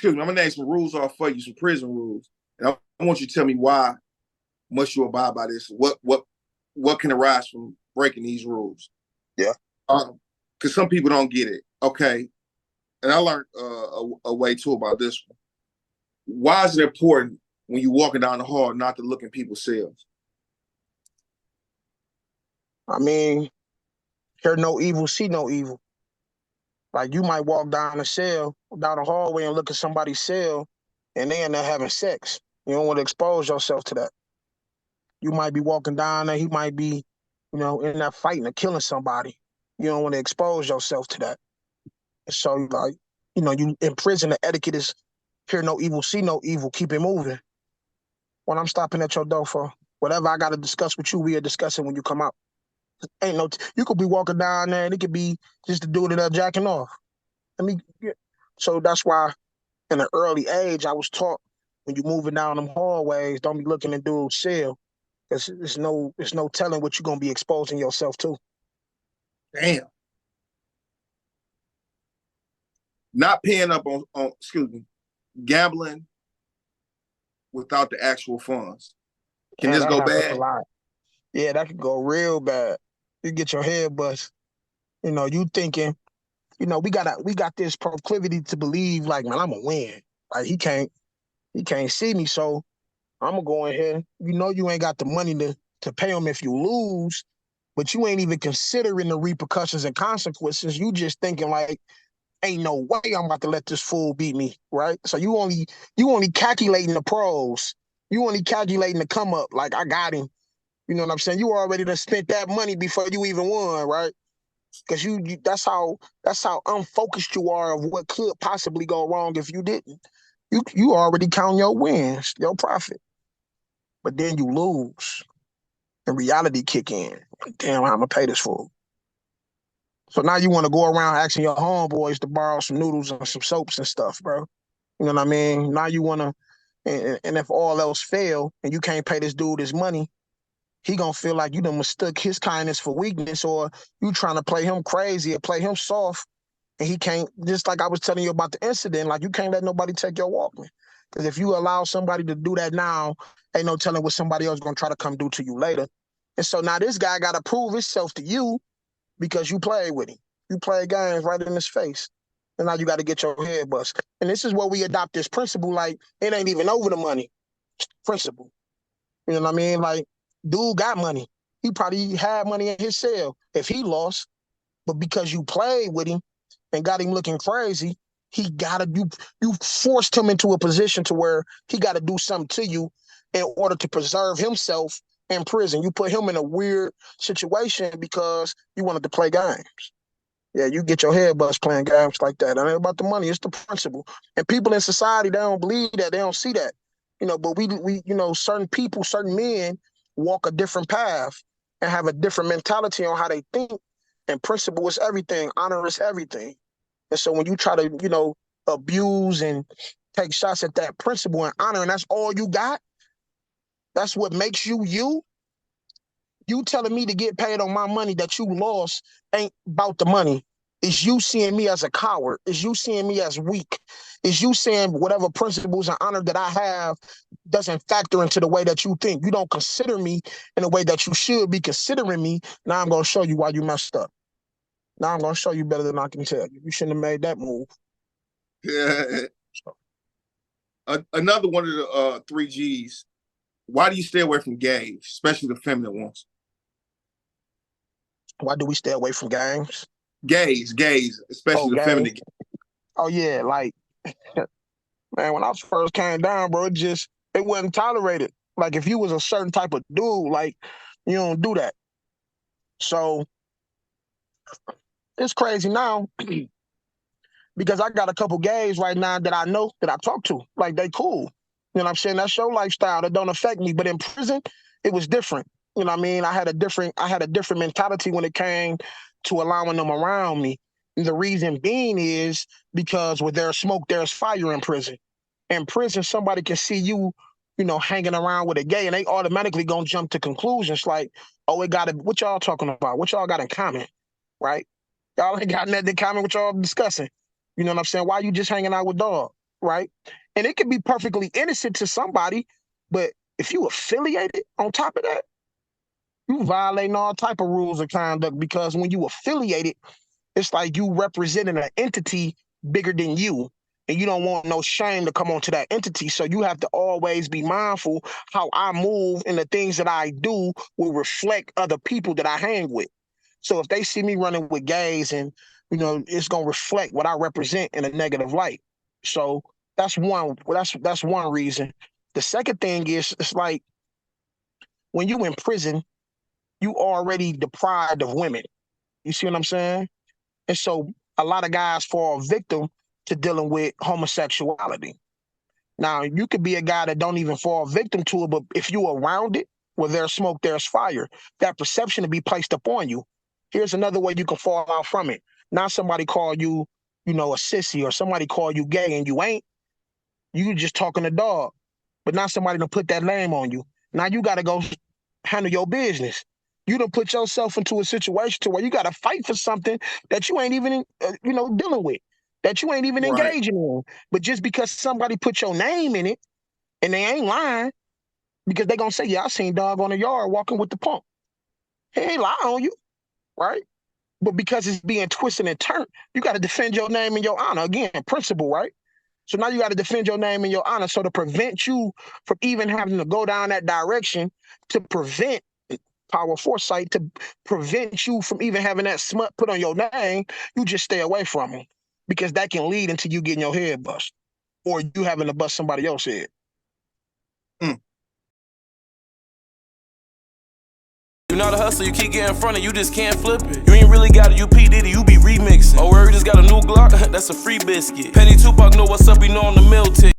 excuse me, I'm gonna name some rules off for you, some prison rules. And I want you to tell me why must you abide by this? What can arise from breaking these rules? Yeah. Because some people don't get it. Okay. And I learned a way too about this one. Why is it important when you're walking down the hall not to look in people's cells? I mean, hear no evil, see no evil. Like you might walk down the cell, down the hallway and look at somebody's cell and they end up having sex. You don't want to expose yourself to that. You might be walking down there, he might be, in that fighting or killing somebody. You don't want to expose yourself to that. And so like, you in prison, the etiquette is hear no evil, see no evil, keep it moving. When I'm stopping at your door for whatever I gotta discuss with you, we are discussing when you come out. Ain't no you could be walking down there and it could be just the dude that jacking off. Yeah. So that's why in an early age I was taught when you're moving down them hallways, don't be looking at dude's cell. Because there's no telling what you're gonna be exposing yourself to. Damn. Not paying up on excuse me, gambling without the actual funds. Can And this that go happens a bad? lot. Yeah, that could go real bad. You get your head bust. You thinking, we got this proclivity to believe like, man, I'm gonna win. Like he can't see me, so I'm gonna go in here. You ain't got the money to pay him if you lose, but you ain't even considering the repercussions and consequences. You just thinking like, ain't no way I'm about to let this fool beat me, right? So you only calculating the pros. You only calculating the come up. Like I got him. You know what I'm saying? You already done spent that money before you even won, right? Because that's how unfocused you are of what could possibly go wrong if you didn't. You already count your wins, your profit, but then you lose, and reality kick in. Damn, I'm gonna pay this fool. So now you want to go around asking your homeboys to borrow some noodles and some soaps and stuff, bro. You know what I mean? Now you want to, and if all else fail and you can't pay this dude his money, he gonna feel like you done mistook his kindness for weakness, or you trying to play him crazy or play him soft, and he can't. Just like I was telling you about the incident, like you can't let nobody take your Walkman, because if you allow somebody to do that now, ain't no telling what somebody else gonna try to come do to you later. And so now this guy got to prove himself to you because you played with him. You played games right in his face. And now you got to get your head bust. And this is where we adopt this principle like it ain't even over the money principle. You know what I mean? Like, dude got money. He probably had money in his cell if he lost. But because you played with him and got him looking crazy, he gotta you forced him into a position to where he gotta do something to you in order to preserve himself in prison. You put him in a weird situation because you wanted to play games. Yeah, you get your head bust playing games like that. It ain't about the money, it's the principle. And people in society, they don't believe that, they don't see that. But we certain people, certain men walk a different path and have a different mentality on how they think. And principle is everything, honor is everything. And so when you try to, abuse and take shots at that principle and honor, and that's all you got, that's what makes you you. You telling me to get paid on my money that you lost ain't about the money. Is you seeing me as a coward? Is you seeing me as weak? Is you saying whatever principles and honor that I have doesn't factor into the way that you think? You don't consider me in the way that you should be considering me. Now I'm going to show you why you messed up. Now I'm going to show you better than I can tell you. You shouldn't have made that move. Yeah. Another one of the three G's. Why do you stay away from games, especially the feminine ones? Why do we stay away from games? Gays, Oh, especially the games. feminine. Oh, yeah. Like, man, when I first came down, bro, it wasn't tolerated. Like, if you was a certain type of dude, like, you don't do that. So it's crazy now because I got a couple gays right now that I know that I talk to. Like, they cool. You know what I'm saying? That's your lifestyle. That don't affect me. But in prison, it was different. You know what I mean? I had a different mentality when it came to allowing them around me. And the reason being is because where there's smoke, there's fire in prison. In prison, somebody can see you, hanging around with a gay, and they automatically gonna jump to conclusions like, oh, it got to, what y'all talking about? What y'all got in common, right? Y'all ain't got nothing in common. What y'all discussing? You know what I'm saying? Why you just hanging out with dog? right? And it can be perfectly innocent to somebody, but if you affiliated on top of that, you violating all type of rules of conduct, because when you affiliated, it's like you representing an entity bigger than you, and you don't want no shame to come onto that entity. So you have to always be mindful how I move, and the things that I do will reflect other people that I hang with. So if they see me running with gays, and it's gonna reflect what I represent in a negative light. So that's one. That's one reason. The second thing is, it's like when you in prison, you already deprived of women. You see what I'm saying? And so a lot of guys fall victim to dealing with homosexuality. Now, you could be a guy that don't even fall victim to it, but if you around it, where there's smoke, there's fire. That perception to be placed upon you. Here's another way you can fall out from it. Now somebody call you, a sissy, or somebody call you gay and you ain't. You just talking a dog. But now somebody done put that name on you. Now you got to go handle your business. You done put yourself into a situation to where you got to fight for something that you ain't even, dealing with, that you ain't even Right. engaging in. But just because somebody put your name in it, and they ain't lying, because they gonna say, yeah, I seen dog on the yard walking with the pump. He ain't lying on you, right? But because it's being twisted and turned, you got to defend your name and your honor. Again, principle, right? So now you got to defend your name and your honor. So to prevent you from even having to go down that direction, to prevent power foresight, to prevent you from even having that smut put on your name, you just stay away from it, because that can lead into you getting your head bust, or you having to bust somebody else's head. You're not a hustler, you keep getting in front of, you just can't flip it. You ain't really got it, you P. Diddy, you be remixing. Oh, where you just got a new Glock? That's a free biscuit. Penny Tupac know what's up, you know on the mill tick.